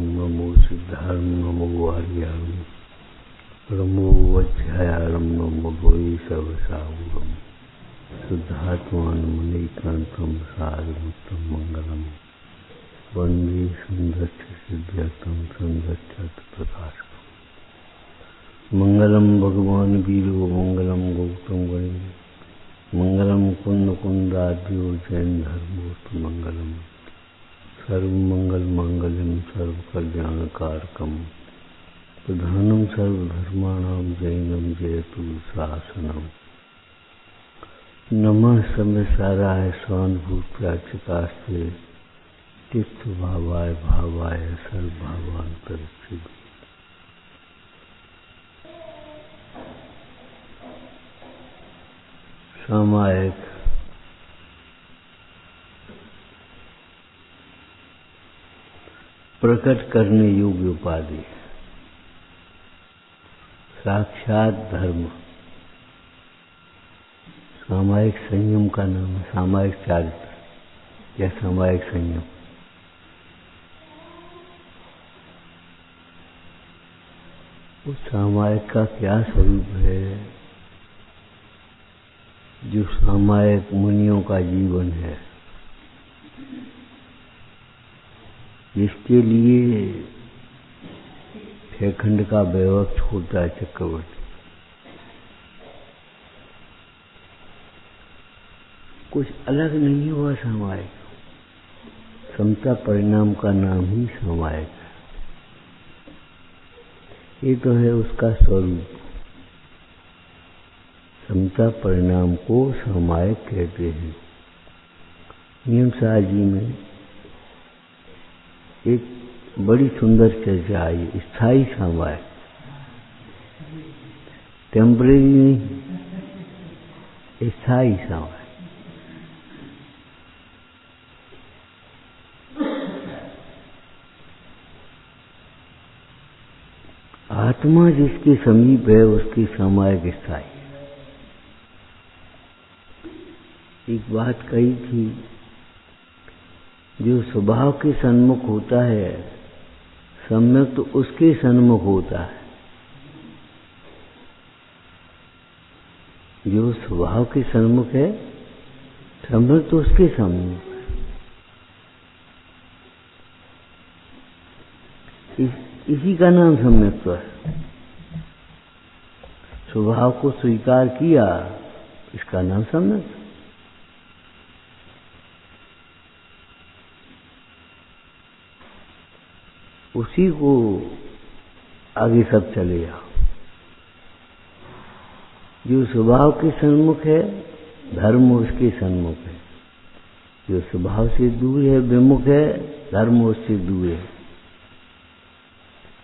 नमो सिद्धारं नमो आर्यां नमो वज्रयां नमो गोई सर्वसाहुरं शुद्धात्मानमनीकान्तं सारमुत्तम मंगलम वंदे संदच्छ सिद्ध्यर्थं संदच्छ प्रकाशकम्। मंगलम भगवान वीरो मंगलम गौतम गणे मंगलम कुंद कुंदाद्यो जैन धर्मोस्त मंगलम सर्वमंगल मांगल्यम सर्व कल्याण कारकम प्रधानम सर्वधर्माणां जैनम जयतु शासनम। नमः सम्यसाराय स्वानुभूत प्राचिकास्ते तीर्थ भावाय भावाय सर्वभावांतरिक्षित। सामायिक प्रकट करने योग्य उपाधि साक्षात धर्म। सामायिक संयम का नाम है सामायिक चारित्र या सामायिक संयम। उस सामायिक का क्या स्वरूप है जो सामायिक मुनियों का जीवन है, जिसके लिए खंड का वैभव छोड़ता है चक्रवर्ती। कुछ अलग नहीं हुआ सामायिक, समता परिणाम का नाम ही सामायिक है। ये तो है उसका स्वरूप। समता परिणाम को सामायिक कहते हैं। नियम साजी में एक बड़ी सुंदर चर्चा आई, स्थायी सामायिक, टेम्परेरी नहीं, स्थायी सामायिक। आत्मा जिसके समीप है उसकी सामायिक स्थायी। एक बात कही थी, जो स्वभाव के सन्मुख होता है सम्यक तो उसके सन्मुख होता है। जो स्वभाव के सन्मुख है सम्यक तो उसके सन्मुख है। इसी का नाम सम्यक तो है। स्वभाव को स्वीकार किया, इसका नाम सम्यक। उसी को आगे सब चले जाओ। जो स्वभाव के सन्मुख है धर्म उसके सन्मुख है। जो स्वभाव से दूर है विमुख है धर्म उससे दूर है।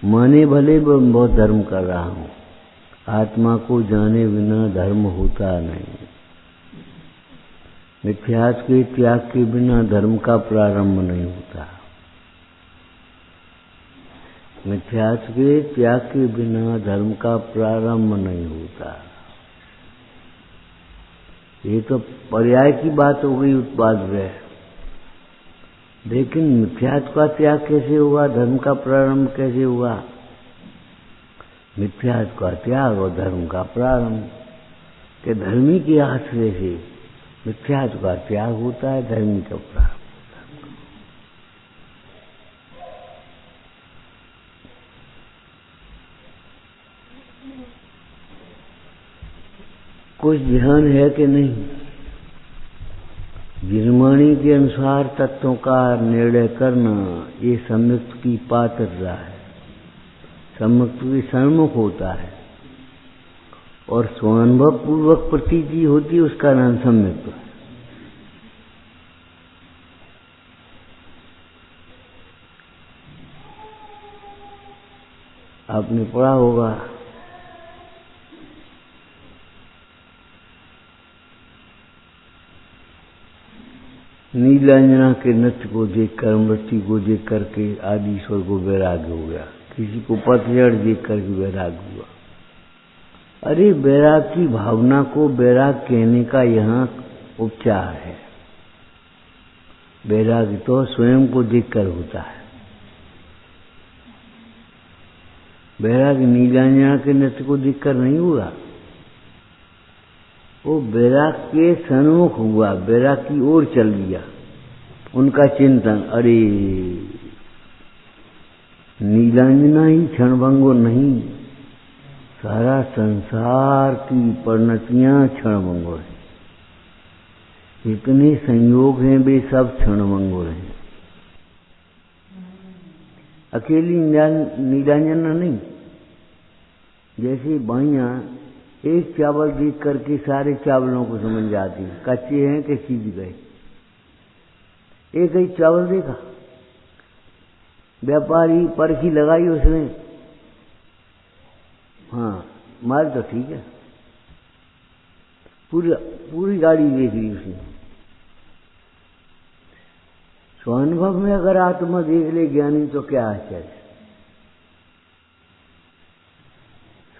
माने भले बहुत धर्म कर रहा हूं, आत्मा को जाने बिना धर्म होता नहीं। मिथ्यात्व के त्याग के बिना धर्म का प्रारंभ नहीं होता। मिथ्यात्व के त्याग के बिना धर्म का प्रारंभ नहीं होता। ये तो पर्याय की बात हो गई उत्पाद है, लेकिन मिथ्यात्व का त्याग कैसे हुआ, धर्म का प्रारंभ कैसे हुआ? मिथ्यात्व का त्याग और धर्म का प्रारंभ के धर्मी के आश्रय से मिथ्यात्व का त्याग होता है, धर्मी का प्रारंभ। कुछ ध्यान है कि नहीं? गिरमाणी के अनुसार तत्वों का निर्णय करना ये सम्यक्त की पात्रता है। सम्यक्त की सन्मुख होता है और स्वानुभव पूर्वक प्रतीति होती है, उसका नाम सम्यक्त है। आपने पढ़ा होगा नीलांजना के नृत्य को देखकर, मृत्यु को देख करके आदि ईश्वर को वैराग्य हो गया। किसी को पतझड़ देख करके वैराग्य हुआ। अरे वैराग की भावना को वैराग कहने का यहाँ उपचार है। वैराग्य तो स्वयं को देखकर होता है। बैराग नीलांजना के नृत्य को देखकर नहीं हुआ, वो बैराग के सन्मुख हुआ, बैराग की ओर चल दिया। उनका चिंतन, अरे नीलांजना ही क्षणभंगुर नहीं, सारा संसार की परिणतियां क्षणभंगुर हैं, जितने संयोग हैं वे सब क्षणभंगुर हैं। अकेली नीलांजना नहीं, जैसे बाइयां एक चावल देख करके सारे चावलों को समझ जाती, कच्चे हैं कि सीज गए। एक ही चावल देखा, व्यापारी परखी लगाई उसने, हाँ माल तो ठीक है, पूरी गाड़ी देख ली उसने। स्वानुभव में अगर आत्मा देख ले ज्ञानी तो क्या आश्चर्य।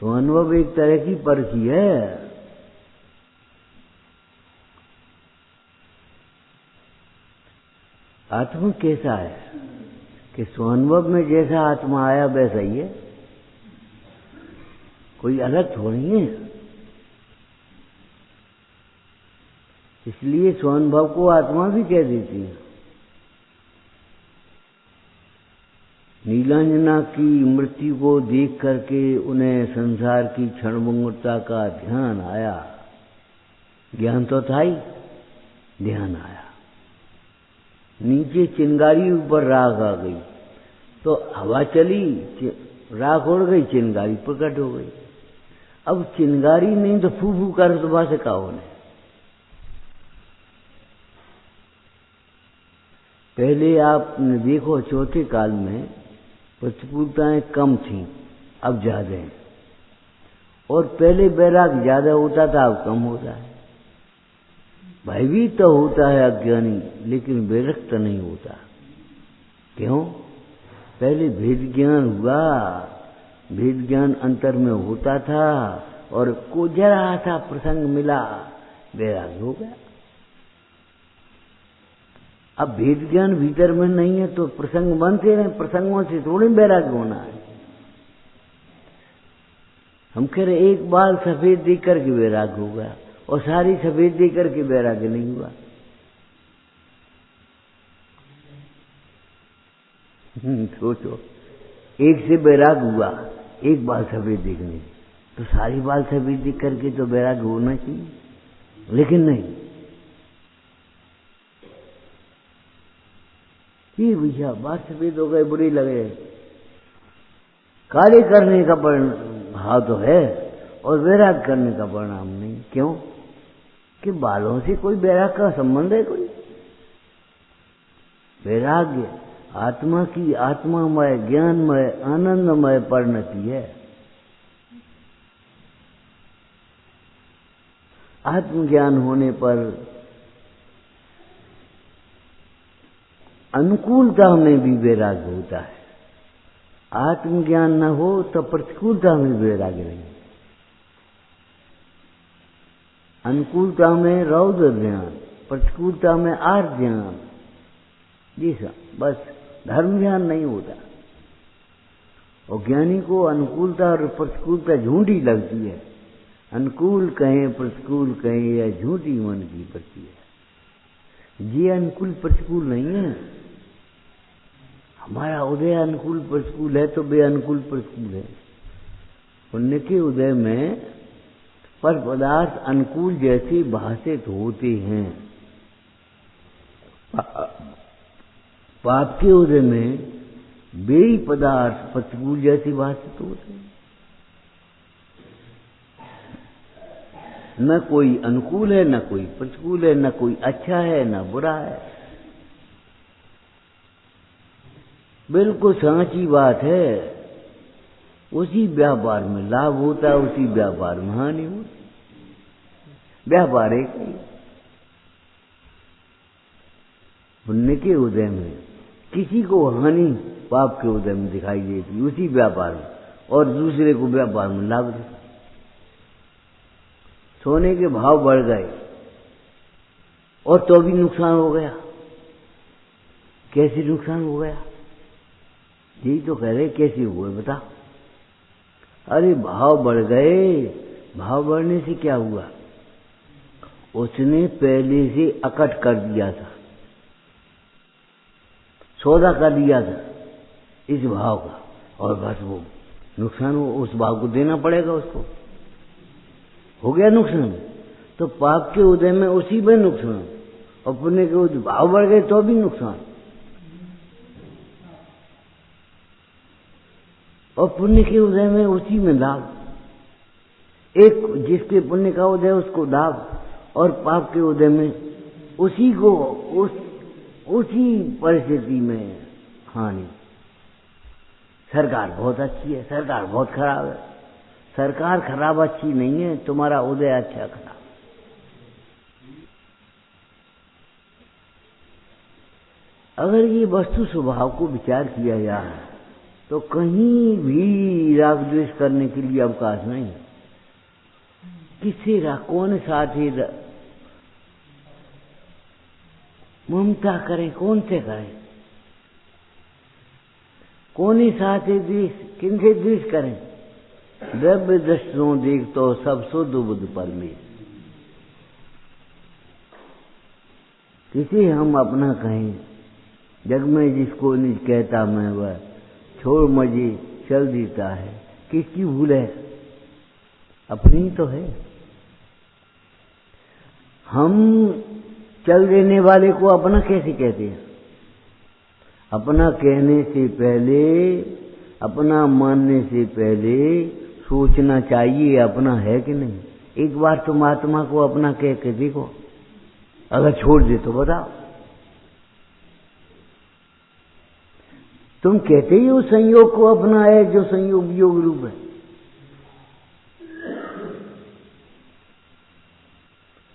स्वानुभव एक तरह की परखी है। आत्मा कैसा है कि स्वानुभव में जैसा आत्मा आया वैसा ही है, कोई अलग थोड़ी है। इसलिए स्वानुभव को आत्मा भी कह देती है। नीलांजना की मृत्यु को देख करके उन्हें संसार की क्षणभंगुरता का ध्यान आया। ज्ञान तो था ही, ध्यान आया। नीचे चिंगारी, ऊपर राख आ गई, तो हवा चली, राख उड़ गई, चिंगारी प्रकट हो गई। अब चिंगारी नहीं तो फू फू कर तो से कहा उन्हें। पहले आपने देखो चौथे काल में प्रतिकूलताएं कम थीं, अब ज्यादा हैं। और पहले बैराग ज्यादा होता था, अब कम होता है। भयभीत तो होता है अज्ञानी, लेकिन विरक्त नहीं होता। क्यों? पहले भेद ज्ञान हुआ, भेद ज्ञान अंतर में होता था, और को जरा सा प्रसंग मिला, बैराग हो गया। अब भेद ज्ञान भीतर में नहीं है तो प्रसंग बनते रहे, प्रसंगों से थोड़ी बैराग होना है। हम कह रहे एक बाल सफेद देख करके बैराग हो गया, और सारी सफेद देख करके बैराग नहीं हुआ। सोचो, एक से बैराग हुआ, एक बाल सफेद देखने, तो सारी बाल सफेद देख करके तो बैराग होना चाहिए, लेकिन नहीं। ये भैया बाल सफेद हो गए, बुरे लगे, काले करने का भाव तो है और बैराग करने का परिणाम नहीं। क्यों? कि बालों से कोई बैराग का संबंध है? कोई वैराग्य आत्मा की आत्मामय, ज्ञानमय, आनंदमय परिणति है। आत्मज्ञान होने पर अनुकूलता में भी वैराग्य होता है। आत्मज्ञान न हो तो प्रतिकूलता में वैराग्य नहीं। अनुकूलता में रौद्र ज्ञान, प्रतिकूलता में आर्त ज्ञान, जी सब, बस धर्म ज्ञान नहीं होता। और ज्ञानी को अनुकूलता और प्रतिकूलता झूठी लगती है। अनुकूल कहें प्रतिकूल कहें, या झूठी मन की पड़ती है। ये अनुकूल प्रतिकूल नहीं है। हमारा उदय अनुकूल प्रतिकूल है तो बेअनुकूल प्रतिकूल है। पुण्य के उदय में पर पदार्थ अनुकूल जैसे भाषित होते हैं, पाप के उदय में वे पदार्थ प्रतिकूल जैसे भाषित होते हैं। न कोई अनुकूल है, न कोई प्रतिकूल है, न कोई अच्छा है, न बुरा है। बिल्कुल सांची बात है। उसी व्यापार में लाभ होता है, उसी व्यापार में हानि होती। व्यापार एक ही। पुण्य के उदय में किसी को हानि पाप के उदय में दिखाई देती उसी व्यापार में, और दूसरे को व्यापार में लाभ देता। सोने के भाव बढ़ गए और तो भी नुकसान हो गया। कैसे नुकसान हो गया? यही तो कह रहे, कैसे हुए बता। अरे भाव बढ़ गए, भाव बढ़ने से क्या हुआ? उसने पहले से अकट कर दिया था, सौदा कर दिया था इस भाव का, और बस वो नुकसान उस भाव को देना पड़ेगा उसको। हो गया नुकसान। तो पाप के उदय में उसी में नुकसान, और पुण्य के उदय भाव बढ़ गए तो भी नुकसान, और पुण्य के उदय में उसी में लाभ। एक जिसके पुण्य का उदय उसको लाभ, और पाप के उदय में उसी को उसी परिस्थिति में हानि। सरकार बहुत अच्छी है, सरकार बहुत खराब है। सरकार खराब अच्छी नहीं है, तुम्हारा उदय अच्छा खराब। अगर ये वस्तु स्वभाव को विचार किया जाए तो कहीं भी राग द्वेष करने के लिए अवकाश नहीं। किससे राग, कौन साथी ममता करें, कौन से करें? कौन ही साथी द्वेष, किनसे द्वेष करें? द्रव्य दृष्टों देख तो सब शुद्ध बुद्ध परमेश। किसी हम अपना कहें, जग में जिसको निज कहता मैं वह, छोड़ मजे चल देता है। किसकी भूल है? अपनी तो है। हम चल देने वाले को अपना कैसे कहते हैं? अपना कहने से पहले, अपना मानने से पहले सोचना चाहिए अपना है कि नहीं। एक बार तुम आत्मा को अपना कह के देखो, अगर छोड़ दे तो बताओ। तुम कहते ही उस संयोग को अपना है जो संयोग वियोग रूप है।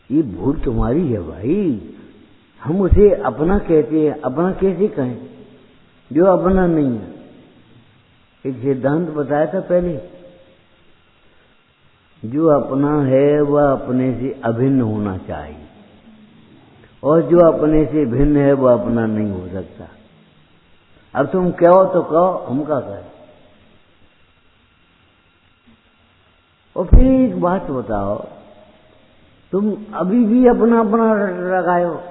ये भूल तुम्हारी है भाई। हम उसे अपना कहते हैं, अपना कैसे कहें जो अपना नहीं है? एक सिद्धांत बताया था पहले, जो अपना है वह अपने से अभिन्न होना चाहिए, और जो अपने से भिन्न है वह अपना नहीं हो सकता। अब तुम कहो तो कहो, हम क्या कहें? और फिर एक बात बताओ, तुम अभी भी अपना अपना लगाए हो।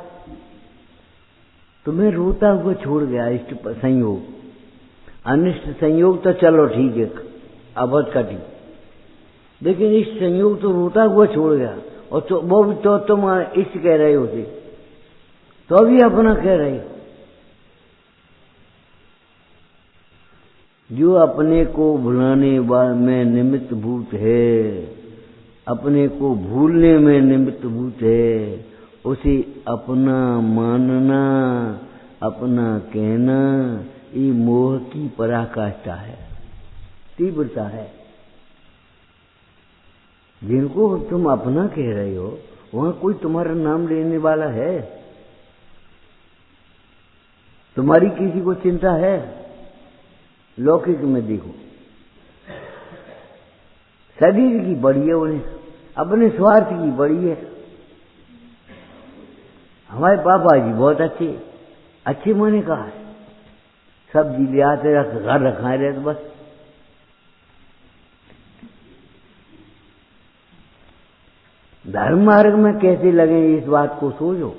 तुम्हें रोता हुआ छोड़ गया इष्ट संयोग, अनिष्ट संयोग तो चलो ठीक है, अबद कटी, लेकिन इष्ट संयोग तो रोता हुआ छोड़ गया। और तो वो भी तो तुम इष्ट कह रहे हो थे, तो भी अपना कह रहे हो। जो अपने को भुलाने में निमित्त भूत है, अपने को भूलने में निमित्त भूत है, उसे अपना मानना, अपना कहना, ये मोह की पराकाष्ठा है, तीव्रता है। जिनको तुम अपना कह रहे हो वहां कोई तुम्हारा नाम लेने वाला है? तुम्हारी किसी को चिंता है? लौकिक में देखो, शरीर की बड़ी है उन्हें, अपने स्वार्थ की बड़ी है। हमारे पापा जी बहुत अच्छे माने कहा है, सब्जी ले आते रख घर रखाए रहे तो बस। धर्म मार्ग में कैसे लगे इस बात को सोचो।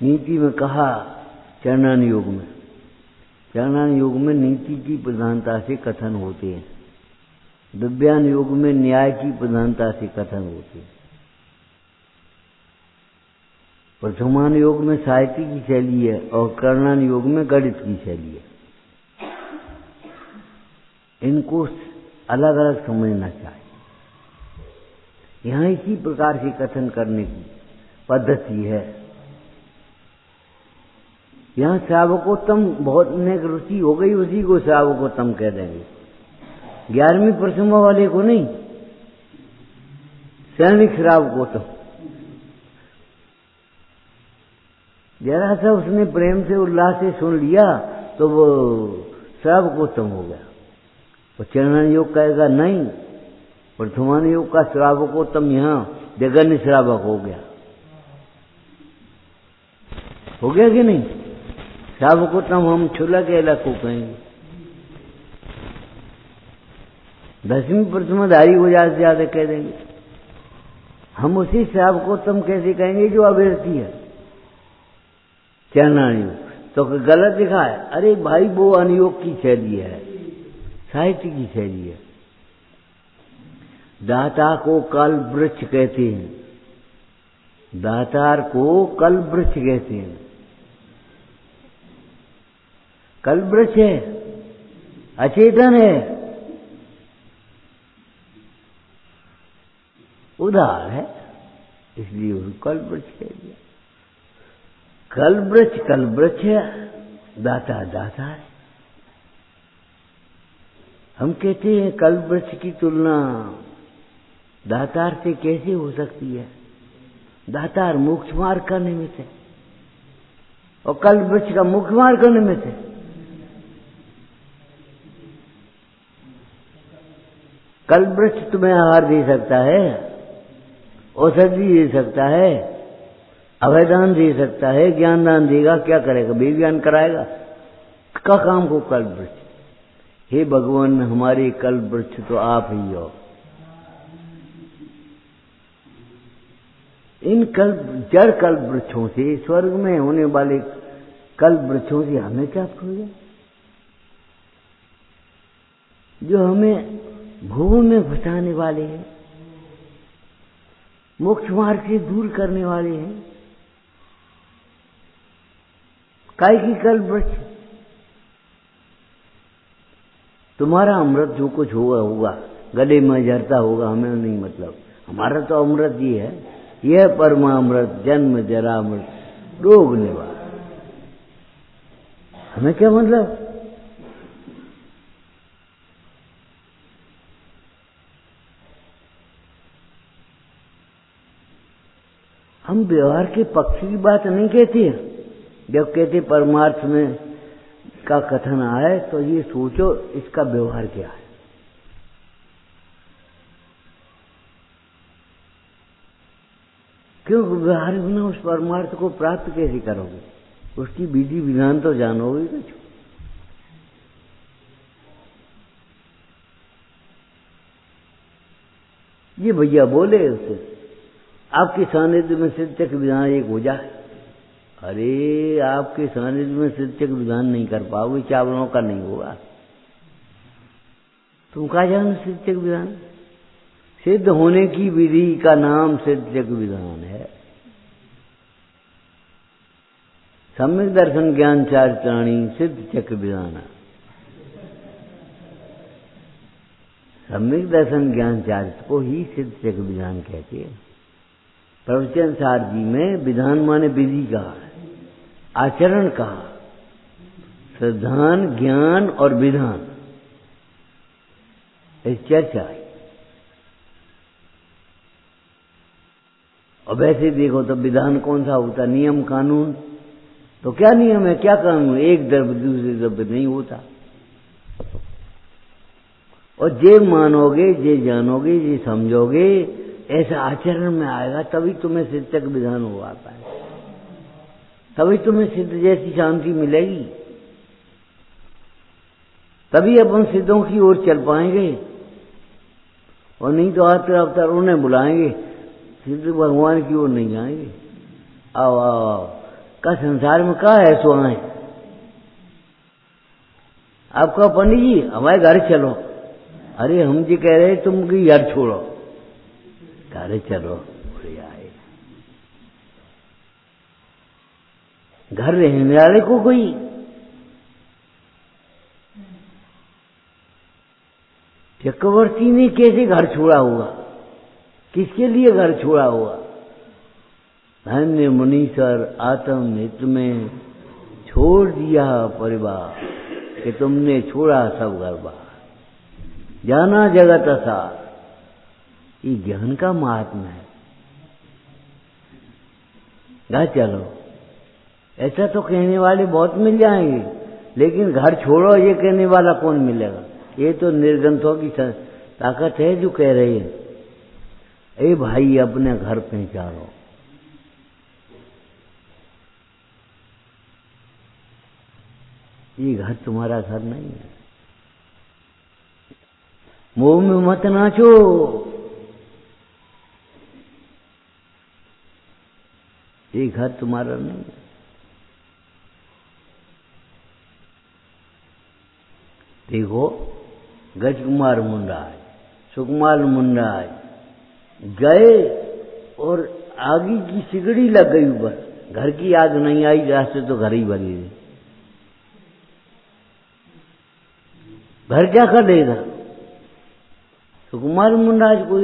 नीति में कहा, चरणान योग में, चरणान योग में नीति की प्रधानता से कथन होते हैं, दिव्यान योग में न्याय की प्रधानता से कथन होते हैं, प्रथमान योग में साहित्य की शैली है, और कर्णान योग में गणित की शैली है। इनको अलग अलग समझना चाहिए। यहां इसी प्रकार से कथन करने की पद्धति है। यहां श्रावकोत्तम बहुत नेक रुचि हो गई, उसी को श्रावकोत्तम कह देंगे। 11वीं प्रथमा वाले को नहीं, सैनिक श्रावकोत्तम। जरा सा उसने प्रेम से उल्लास से सुन लिया तो वो श्रावकोत्तम हो गया। और चरणान योग कहेगा नहीं, प्रथमान योग का श्रावकोत्तम यहाँ जगन्य श्रावक हो गया। हो गया कि नहीं? श्रावकोत्तम हम छुला के अलग को कहेंगे। 10वीं प्रतिमाधारी को ज्यादा से ज्यादा कह देंगे। हम उसी श्राप को तुम कैसे कहेंगे जो अभ्यर्थी है, चरणानुयोग तो गलत दिखा है। अरे भाई वो अनुयोग की शैली है, साहित्य की शैली है। दाता को कल्प वृक्ष कहते हैं, दातार को कल्प वृक्ष कहते हैं। कल्प वृक्ष है, अचेतन है, उदार है, इसलिए उसको कल्प वृक्ष कह दिया। कल्प वृक्ष है, दाता दाता है। हम कहते हैं कल्प वृक्ष की तुलना दातार से कैसे हो सकती है? दातार मोक्ष मार्ग का निमित्त है और कल्प वृक्ष का मुख्य मार्ग का निमित्त है। कल्प वृक्ष तुम्हें आहार दे सकता है, औषधि दे सकता है, अभयदान दे सकता है, ज्ञान दान देगा। क्या करेगा? बेज्ञान कराएगा। का काम को कल्प वृक्ष। हे भगवान, हमारे कल्प वृक्ष तो आप ही हो। इन जड़ कल्प वृक्षों से, स्वर्ग में होने वाले कल्प वृक्षों से हमें क्या फायदा? जो हमें भूमि में फंसाने वाले हैं, मोक्ष मार्ग से दूर करने वाले हैं। काय की कल्प वृक्ष? तुम्हारा अमृत जो कुछ होगा होगा, गले में झरता होगा, हमें नहीं मतलब। हमारा तो अमृत ये है, यह परमामृत जन्म जरा मृत रोग निवार। हमें क्या मतलब? हम व्यवहार के पक्ष की बात नहीं कहते। जब कहते परमार्थ में का कथन आए तो ये सोचो इसका व्यवहार क्या है। क्यों व्यवहार बिना उस परमार्थ को प्राप्त कैसे करोगे? उसकी विधि विधान तो जानोगे कुछ। ये भैया बोले उससे, आपके सानिध्य में सिद्धक विधान एक हो जाए। अरे आपके सानिध्य में सिद्धक विधान नहीं कर पाओगे, चावलों का नहीं होगा। तुम कहा जानो सिद्धक विधान? सिद्ध होने की विधि का नाम सिद्धक विधान है। सम्यक दर्शन ज्ञान चारित्राणी सिद्ध चक्र विधान। सम्यक दर्शन ज्ञान चारित्र को ही सिद्ध चक्र विधान कहते हैं। प्रवचन सार जी में विधान माने विधि कहा, आचरण कहा, श्रद्धान ज्ञान और विधान इस चर्चा है। और वैसे देखो तो विधान कौन सा होता? नियम कानून। तो क्या नियम है, क्या कानून? एक द्रव्य दूसरे द्रव्य नहीं होता। और जे मानोगे, जे जानोगे, जे समझोगे, ऐसा आचरण में आएगा तभी तुम्हें सिद्धक विधान हो आता है, तभी तुम्हें सिद्ध जैसी शांति मिलेगी, तभी अपन सिद्धों की ओर चल पाएंगे। और नहीं तो आते अवतार उन्हें बुलाएंगे, सिद्ध भगवान की ओर नहीं जाएंगे। आओ आओ आओ, का संसार में क्या है सो आए। आपका पंडित जी हमारे घर चलो। अरे हम जी कह रहे तुम की घर छोड़ो, घर चलो। आए घर रहने वाले को कोई चक्रवर्ती ने कैसे घर छोड़ा हुआ? किसके लिए घर छोड़ा हुआ? धन्य मुनीश्वर आत्म हित में छोड़ दिया परिवार, कि तुमने छोड़ा सब घर बार, जाना जगत असार। ये ज्ञान का महात्मा है। घर चलो ऐसा तो कहने वाले बहुत मिल जाएंगे, लेकिन घर छोड़ो ये कहने वाला कौन मिलेगा? ये तो निर्ग्रंथों की ताकत है जो कह रही है, ए भाई अपने घर पहचानो। ये घर तुम्हारा घर नहीं है। मोह में मत नाचो। ये घर तुम्हारा नहीं है। देखो, गजकुमार मुंडा, सुकुमार मुंडा गए और आगे की सिगड़ी लग गई ऊपर। घर की याद नहीं आई, रास्ते तो घर ही बनी रही। घर क्या कर देगा? सुकुमार मुंडाज को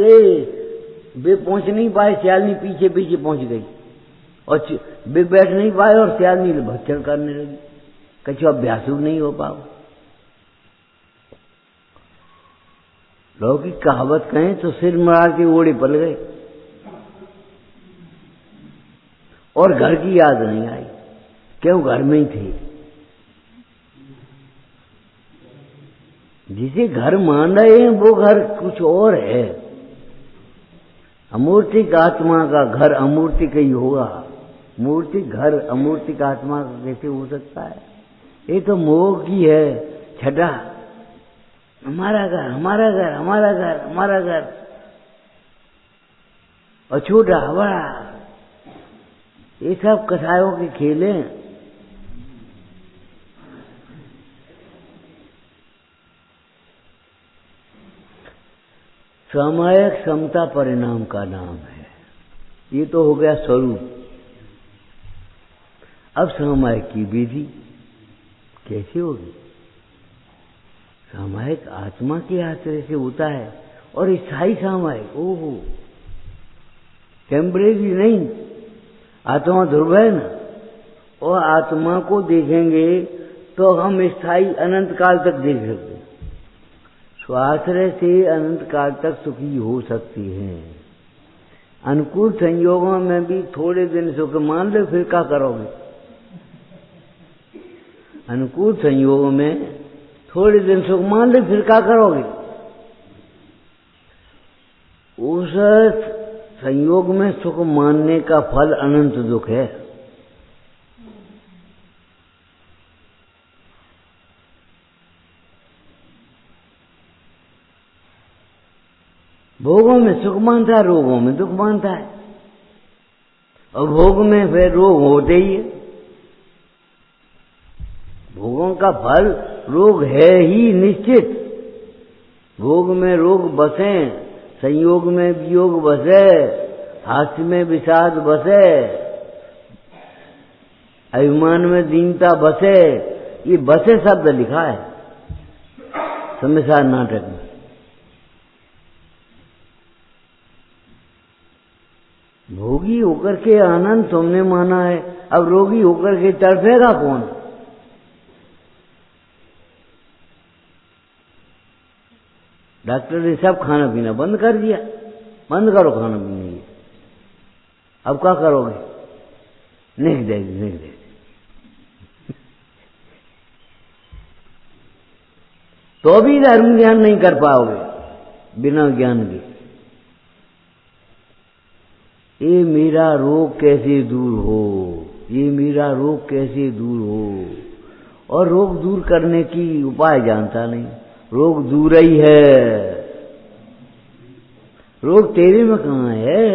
वे पहुंच नहीं पाए, सियालनी पीछे पीछे पहुंच गई और वे बैठ नहीं पाए और सियालनी भक्चर करने लगी। कछु अभ्यास नहीं हो पाओ। लौकिक कहावत कहें तो सिर मार के ओढ़े पल गए और घर की याद नहीं आई। क्यों? घर में ही थे। जिसे घर मान रहे हैं वो घर कुछ और है। अमूर्तिक आत्मा का घर अमूर्तिक ही होगा। मूर्तिक घर अमूर्तिक आत्मा का कैसे हो सकता है? ये तो मोह की है छटा। हमारा घर, हमारा घर, हमारा घर, हमारा घर, और छोटा बड़ा, ये सब कसायों के खेल हैं। सामायिक समता परिणाम का नाम है। ये तो हो गया स्वरूप। अब सामायिक की विधि कैसे होगी? सामायिक आत्मा के आश्रय से होता है और स्थायी सामायिक, ओहो, टेम्परेरी नहीं। आत्मा ध्रुव है ना, और आत्मा को देखेंगे तो हम स्थायी अनंत काल तक देख सकते हैं। स्वाश्रय से अनंत काल तक सुखी हो सकती हैं। अनुकूल संयोगों में भी थोड़े दिन सुख मान लो, फिर क्या करोगे? अनुकूल संयोगों में थोड़े दिन सुख मान ले, फिर क्या करोगे? उस संयोग में सुख मानने का फल अनंत दुख है। भोगों में सुख मानता है, रोगों में दुख मानता है, और भोग में फिर रोग होते ही है। भोगों का फल रोग है ही निश्चित। भोग में रोग बसे, संयोग में वियोग बसे, हास्य में विषाद बसे, अभिमान में दीनता बसे। ये बसे शब्द लिखा है संसार नाटक में। भोगी होकर के आनंद तुमने माना है, अब रोगी होकर के तड़पेगा कौन? डॉक्टर ने सब खाना पीना बंद कर दिया। बंद करो खाना पीना। ये अब क्या करोगे? नहीं देगी। तो भी धर्म ज्ञान नहीं कर पाओगे बिना ज्ञान के। ये मेरा रोग कैसे दूर हो, ये मेरा रोग कैसे दूर हो। और रोग दूर करने की उपाय जानता नहीं। रोग दूर ही है। रोग तेरे में कहाँ है?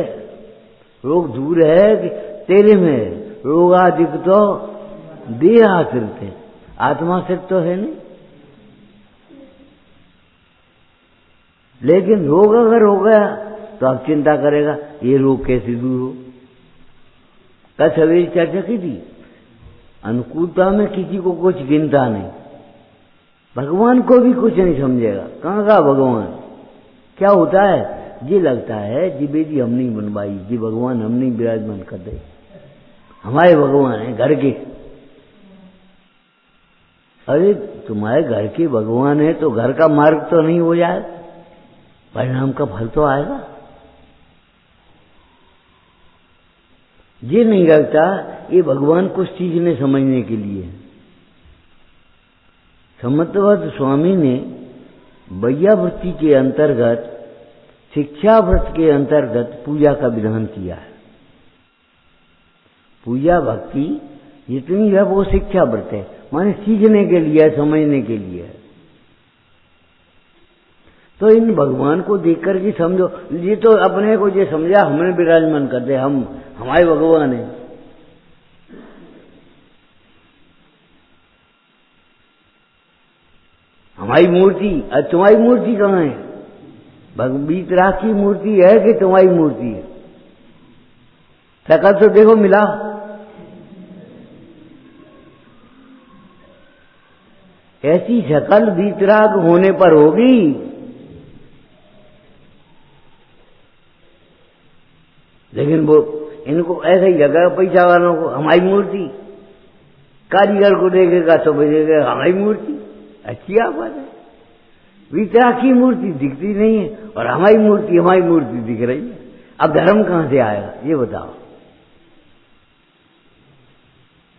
रोग दूर है कि तेरे में? रोगादिक तो देह आश्रित है, आत्मा से तो है नहीं। लेकिन रोग अगर हो गया तो आप चिंता करेगा ये रोग कैसे दूर हो। कल सवेरे चर्चा की थी, अनुकूलता में किसी को कुछ गिनता नहीं। भगवान को भी कुछ नहीं समझेगा। कहाँ का भगवान? क्या होता है? ये लगता है जी बेदी हम नहीं बनवाई, जी भगवान हम नहीं विराजमान कर दे। हमारे भगवान है घर के। अरे तुम्हारे घर के भगवान है तो घर का मार्ग तो नहीं हो जाए, परिणाम का फल तो आएगा। ये नहीं लगता ये भगवान कुछ चीज ने समझने के लिए। समत्वद स्वामी ने वैयावृत्ति के अंतर्गत, शिक्षा व्रत के अंतर्गत पूजा का विधान किया है। पूजा भक्ति जितनी है वो शिक्षा व्रत है, माने सीखने के लिए, समझने के लिए। तो इन भगवान को देख कर के समझो, ये तो अपने को ये समझा हमने विराजमान कर दे, हम हमारे भगवान है। हमारी मूर्ति, तुम्हारी मूर्ति कहाँ है? वीतराग की मूर्ति है कि तुम्हारी मूर्ति है? शकल तो देखो मिला। ऐसी शकल वीतराग होने पर होगी। लेकिन वो इनको ऐसे ही जगह पैसा वालों को हमारी मूर्ति, कारीगर को देखेगा तो बोलेगा हमारी मूर्ति। अच्छी बात है, वीतराग की मूर्ति दिखती नहीं है और हमारी मूर्ति दिख रही है। अब धर्म कहां से आएगा ये बताओ?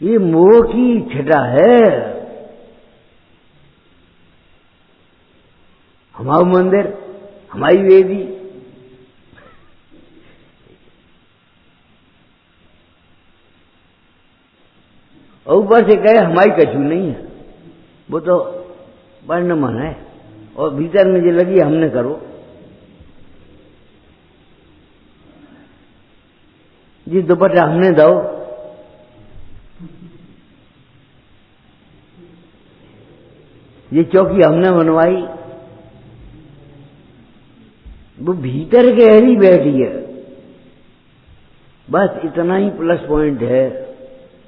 ये मोह की छटा है। हमारा मंदिर, हमारी वेदी, और ऊपर से कहे हमारी कछु नहीं है, वो तो वर्णमान है। और भीतर में जो लगी हमने करो, जी दुपट्टा हमने दो, ये चौकी हमने बनवाई, वो भीतर गहरी बैठी है। बस इतना ही प्लस पॉइंट है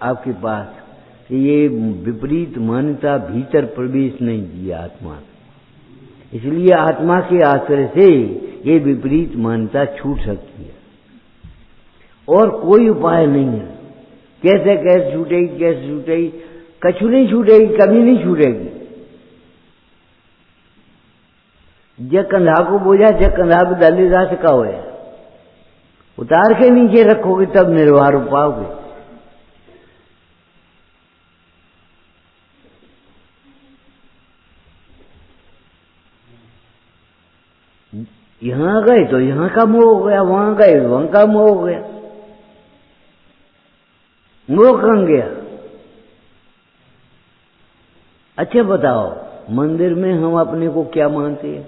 आपके पास कि ये विपरीत मान्यता भीतर प्रवेश नहीं किया आत्मा, इसलिए आत्मा के आश्रय से ये विपरीत मान्यता छूट सकती है और कोई उपाय नहीं है। कैसे छूटेगी? कछु नहीं छूटेगी, कभी नहीं छूटेगी। जब कंधा को बोझा, जब कंधा पे दलीदा से का होया, उतार के नीचे रखोगे तब निर्वाह हो पाओगे। यहां गए तो यहां का मोह हो गया, वहां गए वहां का मोह हो गया। मोह कहां गया? अच्छा बताओ, मंदिर में हम अपने को क्या मानते हैं?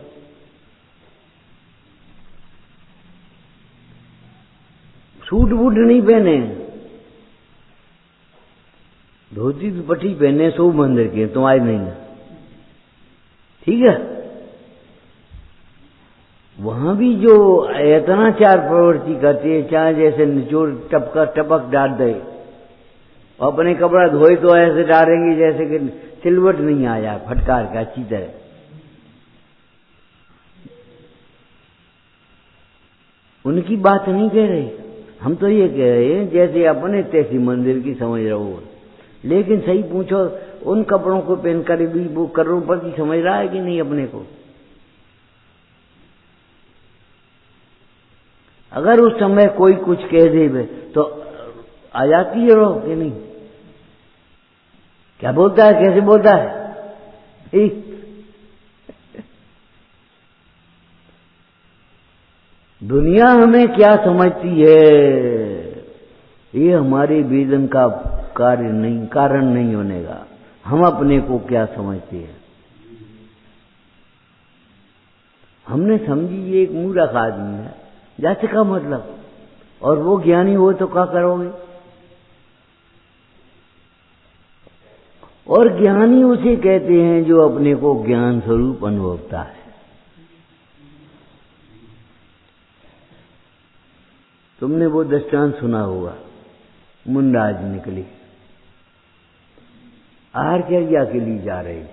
सूट बूट नहीं पहने, धोती दुपट्टी पहने, सो मंदिर के, तुम्हारे नहीं है, ठीक है। वहां भी जो इतना चार प्रवृत्ति करती है, चाहे जैसे निचोड़ टपक डाल दे, अपने कपड़ा धोए तो ऐसे डालेंगे जैसे कि सिलवट नहीं आ जाए फटकार का अच्छी तरह। उनकी बात नहीं कह रहे, हम तो ये कह रहे हैं जैसे अपने तैसी मंदिर की समझ रहे हो। लेकिन सही पूछो, उन कपड़ों को पहनकर भी वो करोड़पति समझ रहा है कि नहीं अपने को? अगर उस समय कोई कुछ कह दे तो आ जाती है रो कि नहीं? क्या बोलता है, कैसे बोलता है? दुनिया हमें क्या समझती है, ये हमारे वेदन का कारण नहीं होने का। हम अपने को क्या समझते हैं? हमने समझी ये एक मूर्ख आदमी है, जैसे का मतलब, और वो ज्ञानी हो तो क्या करोगे? और ज्ञानी उसे कहते हैं जो अपने को ज्ञान स्वरूप अनुभवता है। तुमने वो दृष्टांत सुना होगा, मुंडाज निकली, आहारचर्या के लिए जा रही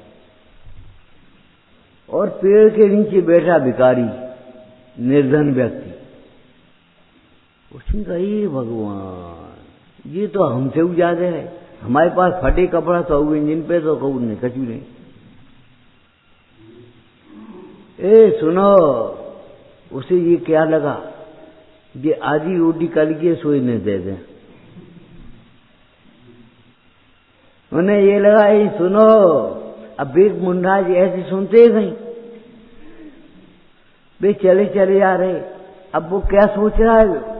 और पेड़ के नीचे बैठा भिखारी, निर्धन व्यक्ति। उसने कहा, ये भगवान, ये तो हमसे ज्यादा है, हमारे पास फटे कपड़ा तो हुए जिन पे तो कहूँ नहीं, कचू नहीं। सुनो, उसे ये क्या लगा, ये आधी रोटी कल के सोने दे दें। उन्हें ये लगा, ये सुनो, अब एक मुंडा जी ऐसे सुनते गई, वे चले चले जा रहे। अब वो क्या सोच रहा है?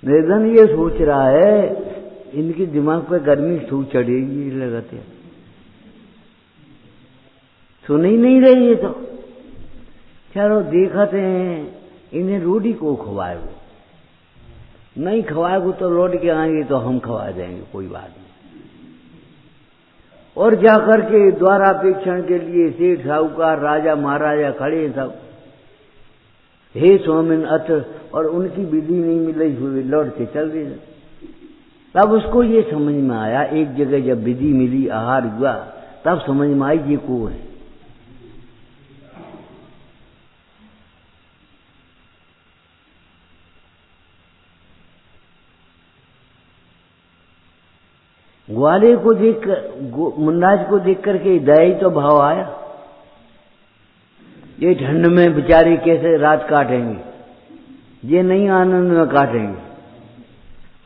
निर्धन ये सोच रहा है, इनके दिमाग पे गर्मी सूख चढ़ेगी लगाते। सुन ही नहीं रही है। तो चलो देखते हैं इन्हें रोटी को खवाएगो, नहीं खवाएगो तो लौट के आएंगे तो हम खवा देंगे, कोई बात नहीं। और जाकर के द्वारापेक्षण के लिए सेठ साहूकार राजा महाराजा खड़े सब, हे स्वामिन अत्र, और उनकी विधि नहीं मिली हुई, लौट के चल गए। तब उसको ये समझ में आया, एक जगह जब विधि मिली, आहार हुआ, तब समझ में आई ये को है। ग्वाले को देख, मुन्नाज को देख करके दया तो भाव आया, ये ठंड में बेचारे कैसे रात काटेंगे, ये नहीं आनंद में काटेंगे।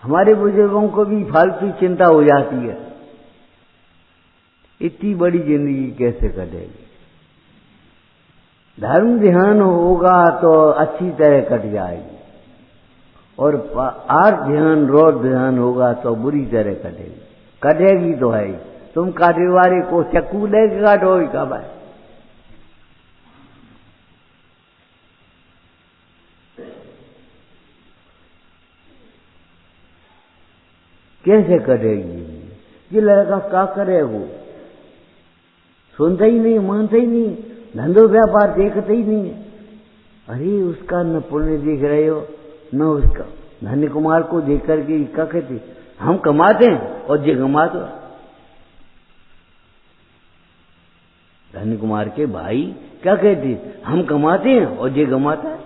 हमारे बुजुर्गों को भी फालतू चिंता हो जाती है, इतनी बड़ी जिंदगी कैसे कटेगी। धर्म ध्यान होगा तो अच्छी तरह कट जाएगी, और आर्थ ध्यान रोड ध्यान होगा तो बुरी तरह कटेगी। कटेगी तो है, तुम काटे वाले को चक्कू दे के काटोगी कब है। कैसे कटेगी? ये लड़का क्या करे, वो सुनता ही नहीं, मानता ही नहीं, धंधो व्यापार देखते ही नहीं। अरे उसका न पुण्य देख रहे हो, न उसका। धन्य कुमार को देख करके क्या कहते, हम कमाते हैं और जे कमाते। धन्य कुमार के भाई क्या कहते, हम कमाते हैं और जे कमाता है,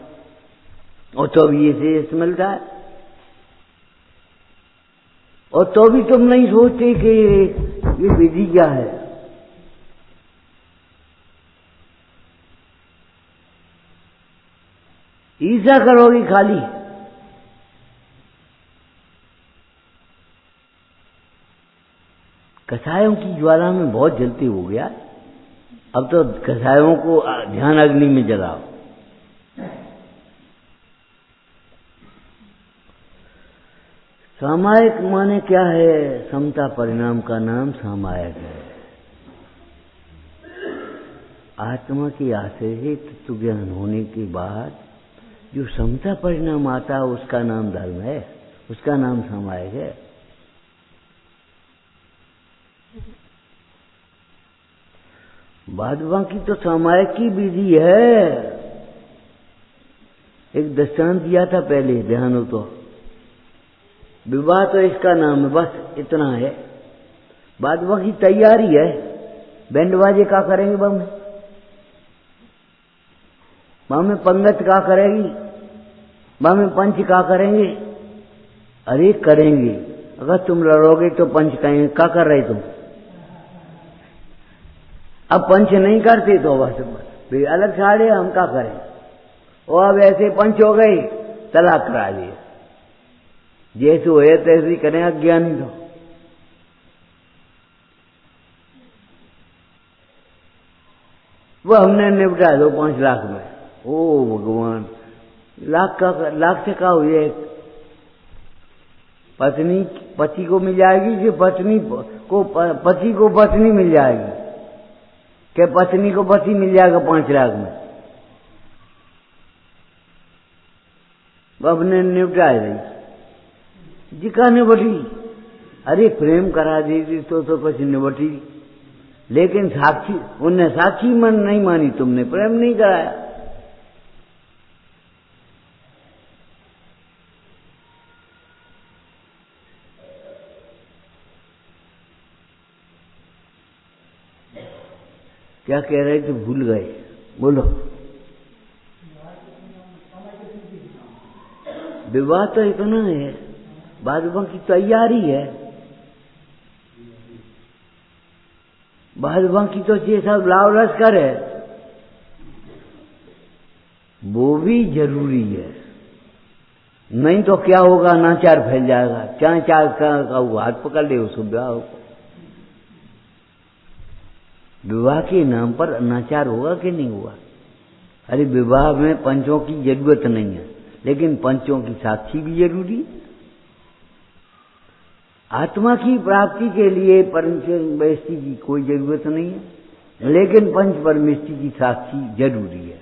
और तो भी ये मिलता है। और तो भी तुम नहीं सोचते कि ये विधि क्या है। ईर्ष्या करोगी खाली। कसायों की ज्वाला में बहुत जलती हो गया, अब तो कसायों को ध्यान अग्नि में जलाओ। सामायिक माने क्या है? समता परिणाम का नाम सामायिक है। आत्मा के आश्रय से तत्व ज्ञान होने के बाद जो समता परिणाम आता है उसका नाम धर्म है, उसका नाम सामायिक है। बाद बाकी तो सामायिक की विधि है। एक दृष्टांत दिया था पहले, ध्यान हो तो। विवाह तो इसका नाम है, बस इतना है। बाद बाकी तैयारी है। बैंड बाजे का करेंगे, में पंगत का करेगी, में पंच का करेंगे। अरे करेंगे, अगर तुम लड़ोगे तो पंच कहेंगे क्या कर रहे तुम। अब पंच नहीं करते तो बस अलग छाड़े, हम क्या करें। और अब ऐसे पंच हो गए, तलाक करा लिए। जैसे हुए तैसे ही करें अज्ञानी तो। वो हमने निपटा दो 5 लाख में। ओ भगवान, लाख से क्या हुए? पत्नी पति को मिल जाएगी कि पत्नी को पति को पत्नी मिल जाएगी? क्या पत्नी को पति मिल जाएगा 5 लाख में? अपने निपटा रही जिका निबटी। अरे प्रेम करा देती तो कुछ निबटी, लेकिन साक्षी उनने साक्षी मन नहीं मानी, तुमने प्रेम नहीं कराया। क्या कह रहे थे, भूल गए, बोलो। विवाह तो इतना है, बाद बाकी तैयारी है। बाद बाकी तो ये सब लाव लश्कर है, वो भी जरूरी है। नहीं तो क्या होगा, नाचार फैल जाएगा। क्या चार का हाथ पकड़ ले उसको ब्याह को। विवाह के नाम पर अनाचार होगा कि नहीं हुआ? अरे विवाह में पंचों की जरूरत नहीं है, लेकिन पंचों की साक्षी भी जरूरी। आत्मा की प्राप्ति के लिए परमेश्वर की कोई जरूरत नहीं है, लेकिन पंच परमेष्टि की साक्षी जरूरी है।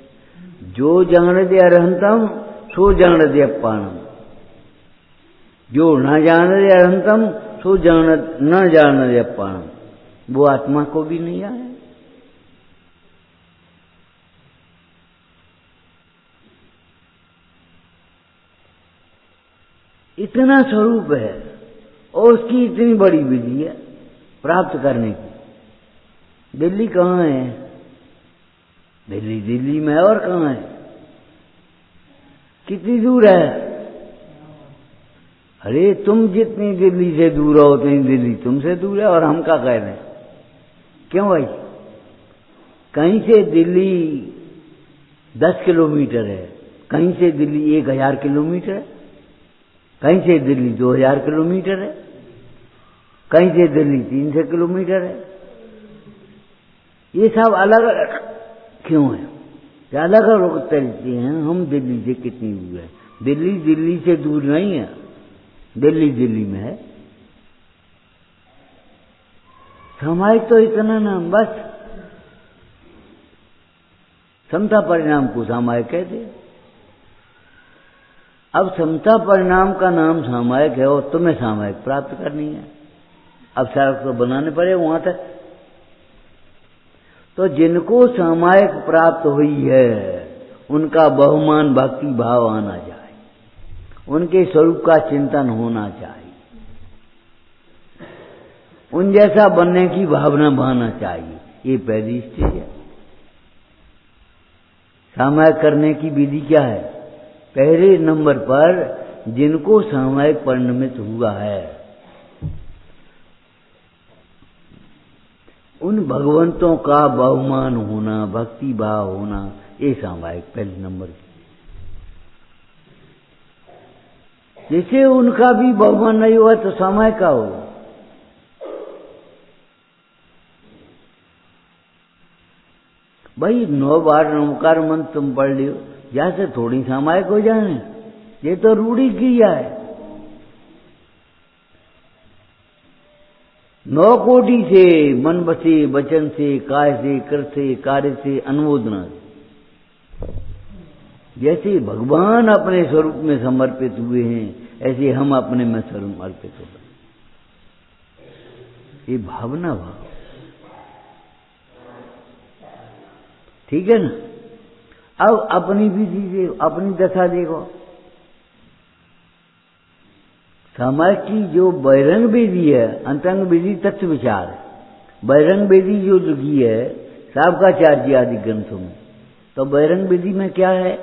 जो जानते अरहंतम सो जानते अपानम, जो न जानते अरहंतम सो न जानते अपानम, वो आत्मा को भी नहीं आए। इतना स्वरूप है और उसकी इतनी बड़ी विधि है प्राप्त करने की। दिल्ली कहाँ है? दिल्ली दिल्ली में है और कहाँ है? कितनी दूर है? अरे तुम जितनी दिल्ली से दूर हो उतनी दिल्ली तुमसे दूर है और हम क्या कह रहे हैं? क्यों भाई? कहीं से दिल्ली 10 किलोमीटर है, कहीं से दिल्ली 1000 किलोमीटर है, कहीं से दिल्ली 2000 किलोमीटर है, कहीं से दिल्ली 300 किलोमीटर है। ये सब अलग अलग क्यों है? अलग अलग तरीके हैं। हम दिल्ली से कितनी दूर है? दिल्ली दिल्ली से दूर नहीं है, दिल्ली दिल्ली में है। सामायिक तो इतना नाम बस, समता परिणाम को सामायिक कहते हैं। अब समता परिणाम का नाम सामायिक है और तुम्हें सामायिक प्राप्त करनी है। अब सड़क तो बनाने पड़े वहां तक। तो जिनको सामायिक प्राप्त हुई है उनका बहुमान भक्ति भाव आना चाहिए, उनके स्वरूप का चिंतन होना चाहिए, उन जैसा बनने की भावना बहाना चाहिए। ये पहली स्टेज है। सामायिक करने की विधि क्या है? पहले नंबर पर जिनको सामायिक परिणमित हुआ है उन भगवंतों का बहुमान होना, भक्ति भाव होना, ये सामायिक पहले नंबर की। जैसे उनका भी बहुमान नहीं हुआ तो सामायिक का होगा। भाई 9 बार नमकार मंत्र तुम पढ़ लियो, जैसे थोड़ी सामायिक हो जाए। ये तो रूढ़ी क्रिया है। 9 कोटि से मन बसे, वचन से, काय से, कर से, कार्य से, अनुमोदना से। जैसे भगवान अपने स्वरूप में समर्पित हुए हैं ऐसे हम अपने में समर्पित हो गए। ये भावना भाव, ठीक है ना? अब अपनी विधि से अपनी दशा देखो। सामायिक की जो बहिरंग विधि है, अंतरंग विधि तत्व विचार है। बहिरंग विधि जो लिखी है साबकाचार्य आदि ग्रंथों में, तो बहिरंग विधि में क्या है?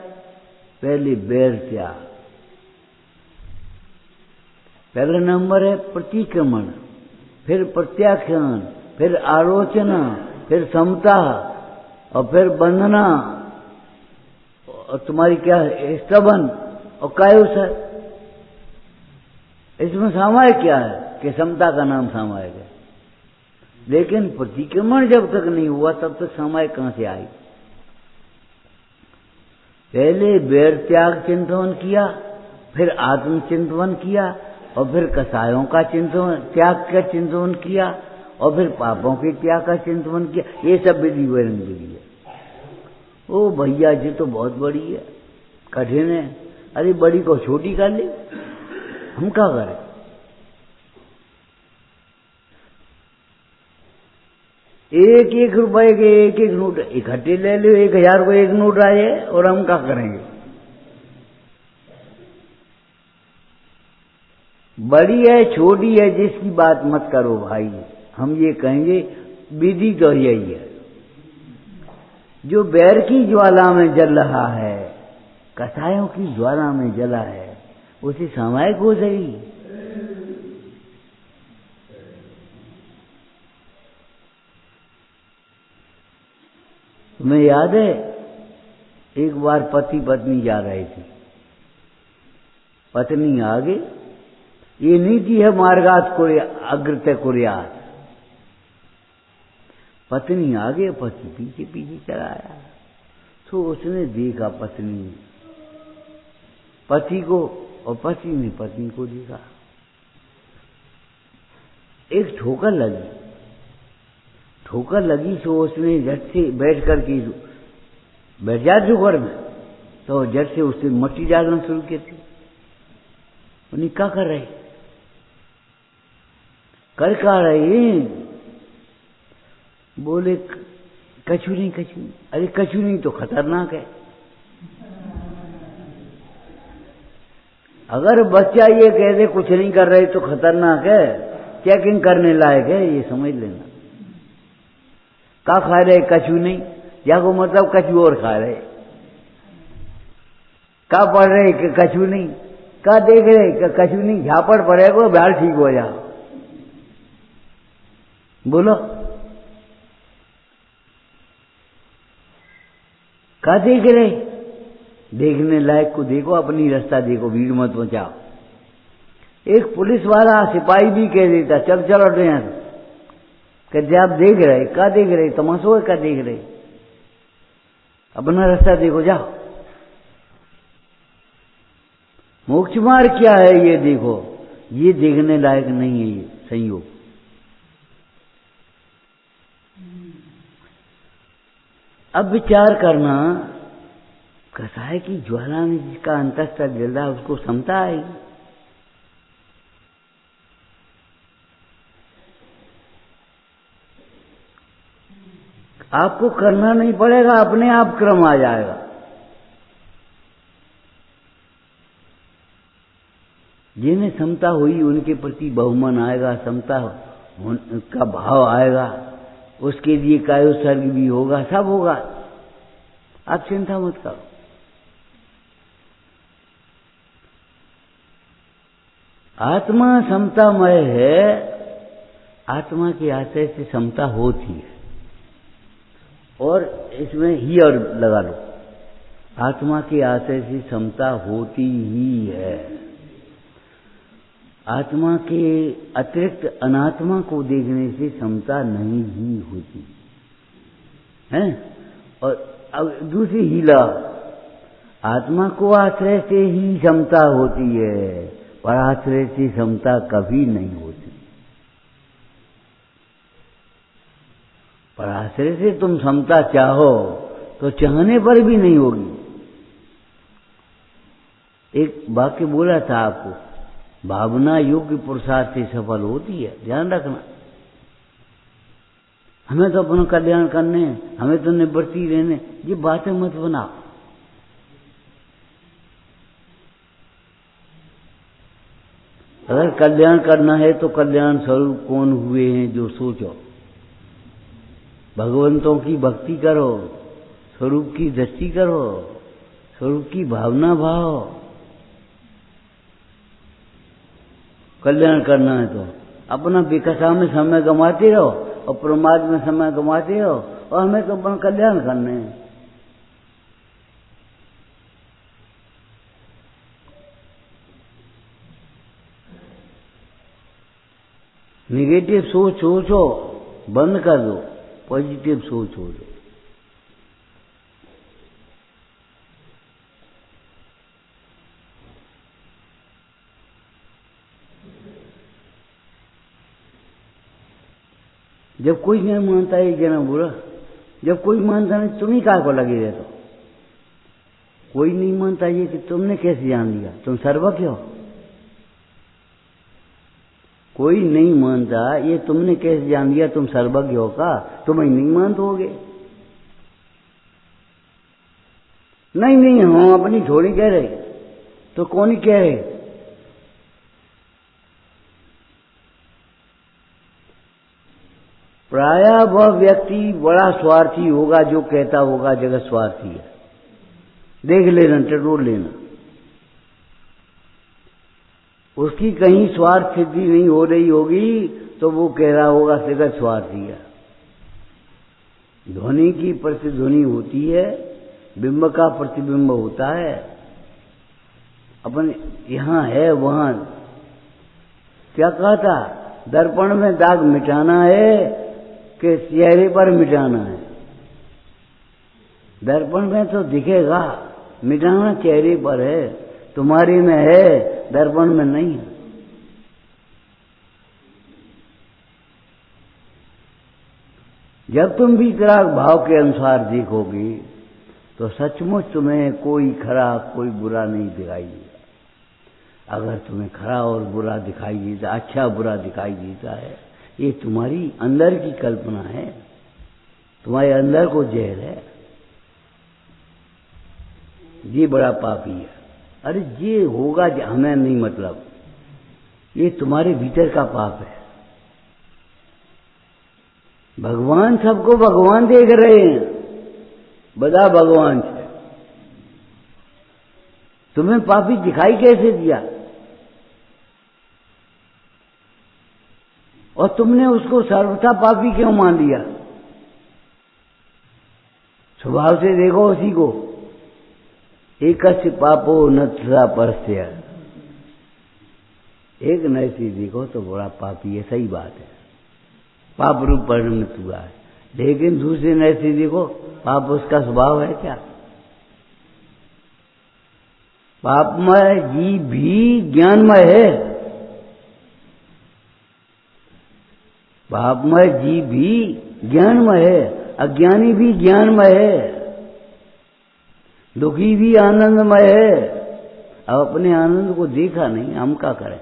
पहले बैर त्याग, पहला नंबर है प्रतिक्रमण, फिर प्रत्याख्यान, फिर आलोचना, फिर समता, और फिर बंधना, और तुम्हारी क्या है स्तवन और कायुष है। इसमें सामायिक क्या है कि समता का नाम सामायिक है। लेकिन प्रतिक्रमण जब तक नहीं हुआ तब तक सामायिक कहां से आई? पहले बैर त्याग चिंतन किया, फिर आत्म चिंतन किया, और फिर कसायों का चिंतन त्याग का चिंतन किया, और फिर पापों के त्याग का चिंतन किया। ये सब विधि बहिरंग विधि है। ओ भैया जी तो बहुत बड़ी है, कठिन है। अरे बड़ी को छोटी कर ले, हम क्या करें? एक एक रुपए के एक एक नोट इकट्ठे ले लो, 1000 को एक नोट आए और हम क्या करेंगे? बड़ी है छोटी है जिसकी बात मत करो भाई। हम ये कहेंगे विधि तो यही है। जो बैर की ज्वाला में जल रहा है, कसायों की ज्वाला में जला है, उसे सामायिक हो सही। तुम्हें याद है एक बार पति पत्नी जा रहे थे, पत्नी आगे, ये नीति है मार्गात अग्रत कुर्यात। पत्नी आगे पति पीछे पीछे चलाया। तो उसने देखा पति को, और पति ने पत्नी को देखा। एक ठोकर लगी ठोकर लगी तो उसने झट से बैठ करके बैठ जा जुगड़ में, तो झट से उससे मट्टी डालना शुरू की थी। उन्हें क्या कर रहे, कर क्या रहे? बोले कछु नहीं, कछु नहीं। अरे कछु नहीं तो खतरनाक है। अगर बच्चा ये कह दे कुछ नहीं कर रहे तो खतरनाक है, चेकिंग करने लायक है, ये समझ लेना। का खा रहे? कछु नहीं, या को मतलब कछु और खा रहे। का पढ़ रहे? कछु नहीं। का देख रहे? कछु नहीं। झापड़ पड़ेगा, ब्याल ठीक हो जा। बोलो, का देख रहे? देखने लायक को देखो, अपनी रास्ता देखो, भीड़ मत मचाओ। एक पुलिस वाला सिपाही भी कह देता चल चल हटो यहां से, कहते आप देख रहे? का देख रहे? तमाशो है, का देख रहे? अपना रास्ता देखो, जाओ। मोक्ष मार्ग क्या है ये देखो, ये देखने लायक नहीं है ये संयोग। अब विचार करना, कैसा है कि ज्वाला में जिसका अंतस्तर जल रहा है उसको समता आएगी। आपको करना नहीं पड़ेगा, अपने आप क्रम आ जाएगा। जिन्हें समता हुई उनके प्रति बहुमान आएगा, समता का भाव आएगा, उसके लिए कायोत्सर्ग भी होगा, सब होगा। आप चिंता मत करो। आत्मा समतामय है, आत्मा के आश्रय से समता होती है। और इसमें ही और लगा लो, आत्मा के आश्रय से समता होती ही है। आत्मा के अतिरिक्त अनात्मा को देखने से समता नहीं ही होती है। और अब दूसरी हीला, आत्मा को आश्रय से ही समता होती है, पर आश्रय से समता कभी नहीं होती। पर आश्रय से तुम समता चाहो तो चाहने पर भी नहीं होगी। एक वाक्य बोला था आपको, भावना योग्य पुरुषार्थ से सफल होती है, ध्यान रखना। हमें तो अपना कल्याण करने, हमें तो निवृत्ति रहने, ये बातें मत बनाओ। अगर कल्याण करना है तो कल्याण स्वरूप कौन हुए हैं जो सोचो। भगवंतों की भक्ति करो, स्वरूप की दृष्टि करो, स्वरूप की भावना भाव। कल्याण करना है तो अपना विकसा में समय गंवाते रहो और प्रमाद में समय गंवाते रहो, और हमें तो अपना कल्याण करने हैं। निगेटिव सोच सोचो, बंद कर दो, पॉजिटिव सोच हो जाए। जब कोई नहीं मानता है जना बुरा, जब कोई मानता नहीं तुम ही काहे को लगे रहते हो। कोई नहीं मानता ये कि तुमने कैसे जान लिया, तुम सर्वज्ञ हो। कोई नहीं मानता ये तुमने कैसे जान लिया तुम सर्वज्ञ हो का, तुम ही नहीं मानते होगे। नहीं नहीं हम अपनी थोड़ी कह रहे, तो कौन ही कह रहे। प्रायः वह व्यक्ति बड़ा स्वार्थी होगा जो कहता होगा जगत स्वार्थी है। देख लेना, टटोल लेना, उसकी कहीं स्वार्थ सिद्धि नहीं हो रही होगी तो वो कह रहा होगा जगत स्वार्थी है। ध्वनि की प्रतिध्वनि होती है, बिंब का प्रतिबिंब होता है। अपन यहां है वहां क्या कहा था, दर्पण में दाग मिटाना है कि चेहरे पर मिटाना है। दर्पण में तो दिखेगा, मिटाना चेहरे पर है, तुम्हारी में है, दर्पण में नहीं है। जब तुम वीतराग भाव के अनुसार देखोगे तो सचमुच तुम्हें कोई खरा कोई बुरा नहीं दिखाई देगा। अगर तुम्हें खरा और बुरा दिखाई देता, अच्छा बुरा दिखाई देता है, ये तुम्हारी अंदर की कल्पना है, तुम्हारे अंदर को जहर है, ये बड़ा पापी है। अरे ये होगा हमें नहीं मतलब, ये तुम्हारे भीतर का पाप है। भगवान सबको भगवान देख रहे हैं, बता भगवान से तुम्हें पापी दिखाई कैसे दिया? और तुमने उसको सर्वथा पापी क्यों मान लिया? स्वभाव से देखो उसी को, एकस्य पापो न तथा परस्य, एक नैसी देखो तो बड़ा पापी है, सही बात है, पाप रूप परिणमित हुआ है। लेकिन दूसरे नैसी देखो, पाप उसका स्वभाव है क्या? पापमय जीव भी ज्ञानमय है, पापमय जीव भी ज्ञानमय है, अज्ञानी भी ज्ञानमय है, दुखी भी आनंदमय है। अब अपने आनंद को देखा नहीं, हम क्या करें?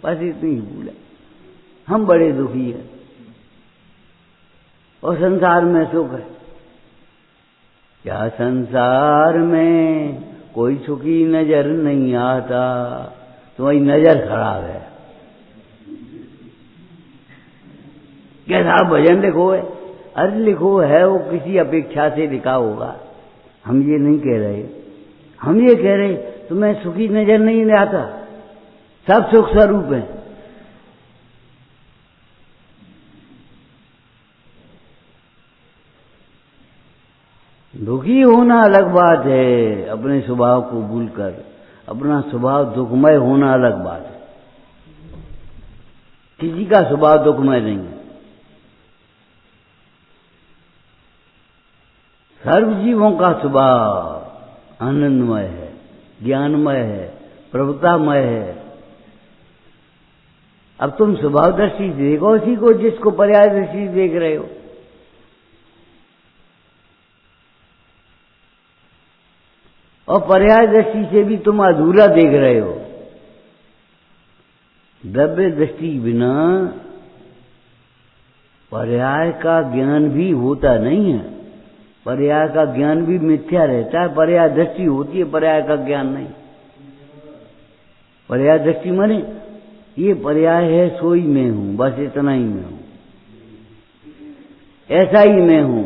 बस इतनी ही भूल है, हम बड़े दुखी हैं और संसार में सुख है। क्या संसार में कोई सुखी नजर नहीं आता? तुम्हारी नजर खराब है। क्या साहब भजन लिखो है? अरे लिखो है, वो किसी अपेक्षा से लिखा होगा, हम ये नहीं कह रहे। हम ये कह रहे तुम्हें सुखी नजर नहीं आता, सब सुख स्वरूप है। दुखी होना अलग बात है, अपने स्वभाव को भूलकर, अपना स्वभाव दुखमय होना अलग बात है। किसी का स्वभाव दुखमय नहीं है, सर्व जीवों का स्वभाव आनंदमय है, ज्ञानमय है, प्रभुतामय है। अब तुम स्वभाव दृष्टि देखो उसी को जिसको पर्याय दृष्टि देख रहे हो। और पर्याय दृष्टि से भी तुम अधूरा देख रहे हो। द्रव्य दृष्टि बिना पर्याय का ज्ञान भी होता नहीं है, पर्याय का ज्ञान भी मिथ्या रहता है। पर्याय दृष्टि होती है, पर्याय का ज्ञान नहीं। पर्याय दृष्टि माने ये पर्याय है, सोई में हूं, बस इतना ही मैं हूं, ऐसा ही मैं हूं।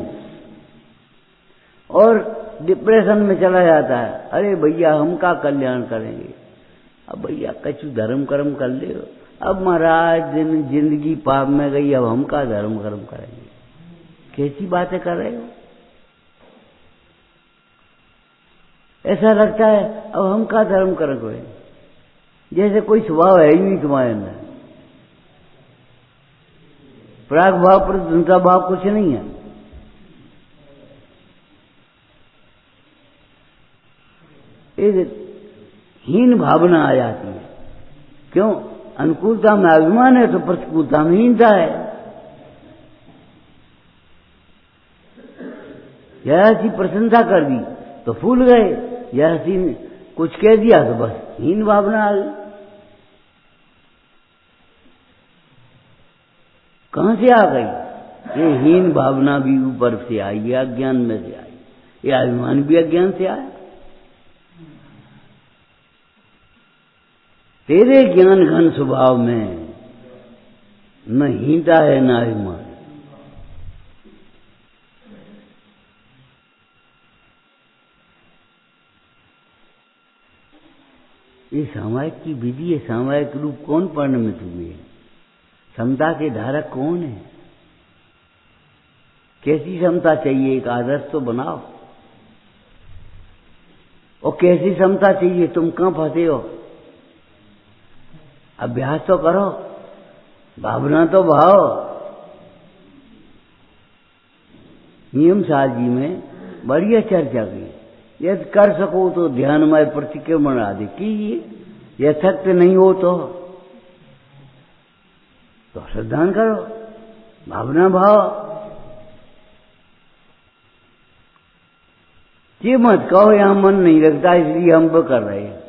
और डिप्रेशन में चला जाता है, अरे भैया हम का कल्याण करेंगे? अब भैया कछु धर्म कर्म कर ले, अब महाराज जिंदगी पाप में गई, अब हम का धर्म कर्म करेंगे? कैसी बातें कर रहे हो? ऐसा लगता है अब हम का धर्म करेंगे, जैसे कोई स्वभाव है ही नहीं तुम्हारे अंदर। प्राग भाव प्रशंसा भाव कुछ नहीं है। एक हीन भावना आ जाती है। क्यों? अनुकूलता में अभिमान है तो प्रतिकूलता में हीनता है। जरा सी प्रशंसा कर दी तो फूल गए, जरा सी कुछ कह दिया तो बस हीन भावना आ गई। कहां से आ गई? ये हीन भावना भी ऊपर से आई, ये अज्ञान में से आई, ये अभिमान भी अज्ञान से आया। तेरे ज्ञान घन स्वभाव में न हीनता है न अभिमान। ये सामायिक की विधि है, सामायिक रूप कौन परिणमित हुए है? समता के धारक कौन है? कैसी समता चाहिए? एक आदर्श तो बनाओ। और कैसी समता चाहिए? तुम कहां फंसे हो? अभ्यास तो करो, भावना तो भाव। नियम साजी में बढ़िया चर्चा की, यदि कर सको तो ध्यानमय प्रतिक्रमण आदि कीजिए, यथार्थ नहीं हो तो श्रद्धान करो, भावना भाव। ये मत कहो यहां मन नहीं लगता इसलिए हम वो कर रहे हैं।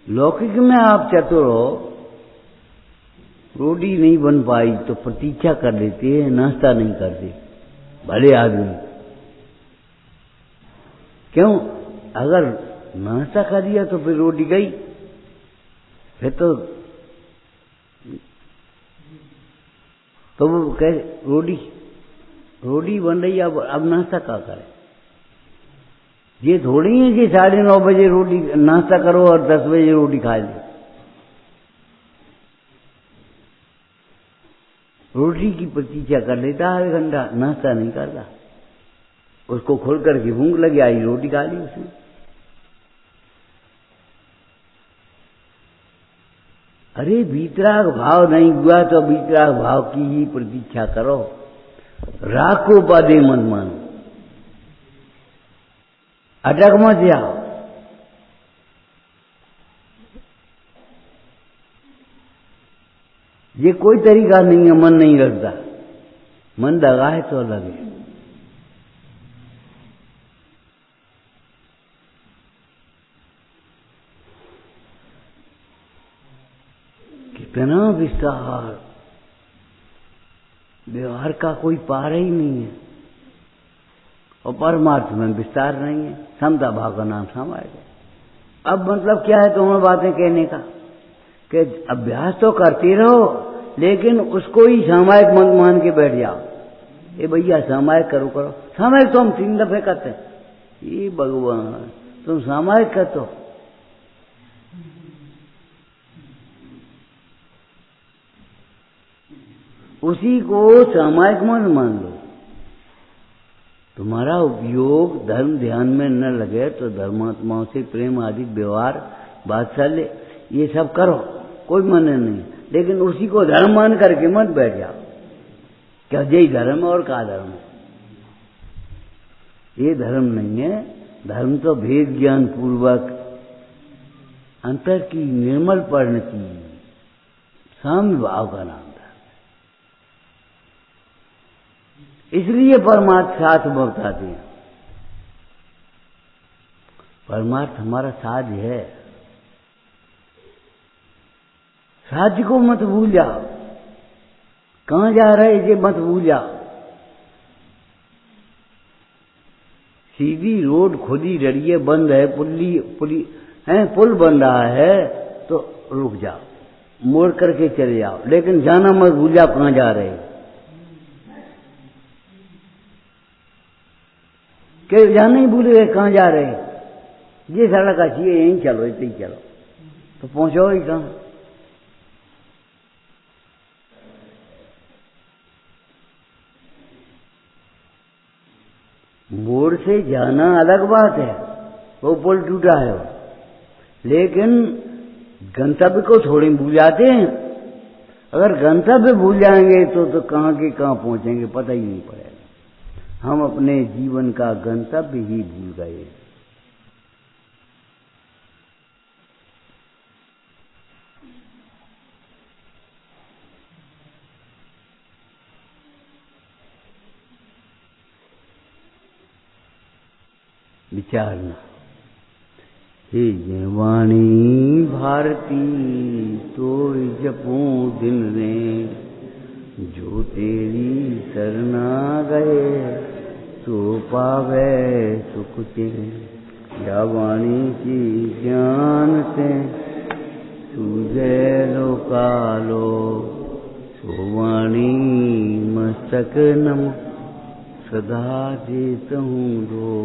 लौकिक में आप चतुर हो, रोटी नहीं बन पाई तो प्रतीक्षा कर लेते हैं, नाश्ता नहीं करते भले आदमी। क्यों? अगर नाश्ता कर दिया तो फिर रोटी गई, फिर तो वो कहे रोटी बन रही, अब नाश्ता क्या करे? ये थोड़ी है कि 9:30 बजे रोटी नाश्ता करो और 10 बजे रोटी खा लो। रोटी की प्रतीक्षा कर लेता आधे घंटा, नाश्ता नहीं करता। उसको खोल करके भूख लगी, आई रोटी खा ली उसने। अरे वीतराग भाव नहीं हुआ तो वीतराग भाव की ही प्रतीक्षा करो। राग को बाधे मत मानो, अटक मत जाओ। ये कोई तरीका नहीं है मन नहीं लगता। मन लगा है तो लगे। कितना विस्तार, व्यवहार का कोई पार ही नहीं है। और परमार्थ में विस्तार नहीं है। समता भाव का नाम सामायिक है। अब मतलब क्या है तुम्हें बातें कहने का कि अभ्यास तो करते रहो, लेकिन उसको ही सामायिक मत मान के बैठ जाओ। ये भैया सामायिक करो। सामायिक तो हम 3 दफे करते हैं। ये भगवान तुम सामायिक करते हो। उसी को सामायिक मत मान लो। तुम्हारा उपयोग धर्म ध्यान में न लगे तो धर्मात्माओं से प्रेम आदि व्यवहार वात्सल्य ये सब करो, कोई मना नहीं, लेकिन उसी को धर्म मान करके मत बैठ जाओ। क्या यही धर्म है और क्या धर्म है? ये धर्म नहीं है। धर्म तो भेद ज्ञान पूर्वक अंतर की निर्मल परिणति, साम्य भाव का नाम। इसलिए परमार्थ साथ बताते हैं। परमार्थ हमारा साध्य है। साध्य को मत भूल जाओ। कहां जा रहे ये मत भूल जाओ। सीधी रोड खुदी रड़ी है, बंद है, पुल बन रहा है तो रुक जाओ, मोड़ करके चले जाओ, लेकिन जाना मत भूल जाओ कहां जा रहे हैं। कि जाना ही भूल गए कहां जा रहे हैं। ये सड़क अच्छी है, यहीं चलो, इतने ही चलो, तो पहुंचो ही कहां। मोड़ से जाना अलग बात है, वो पुल टूटा है, लेकिन गंतव्य को थोड़ी भूल जाते हैं। अगर गंतव्य भूल जाएंगे तो कहां के कहां पहुंचेंगे पता ही नहीं पड़ेगा। हम अपने जीवन का गंतव्य ही भूल गए। विचारना। हे वाणी भारती तो जपूं दिन ने, जो तेरी शरणा गए तो पावे सुख चैन। या वाणी की ज्ञान से सूझे लो कालो, सो वाणी मस्तक नम सदा देत हूँ दो।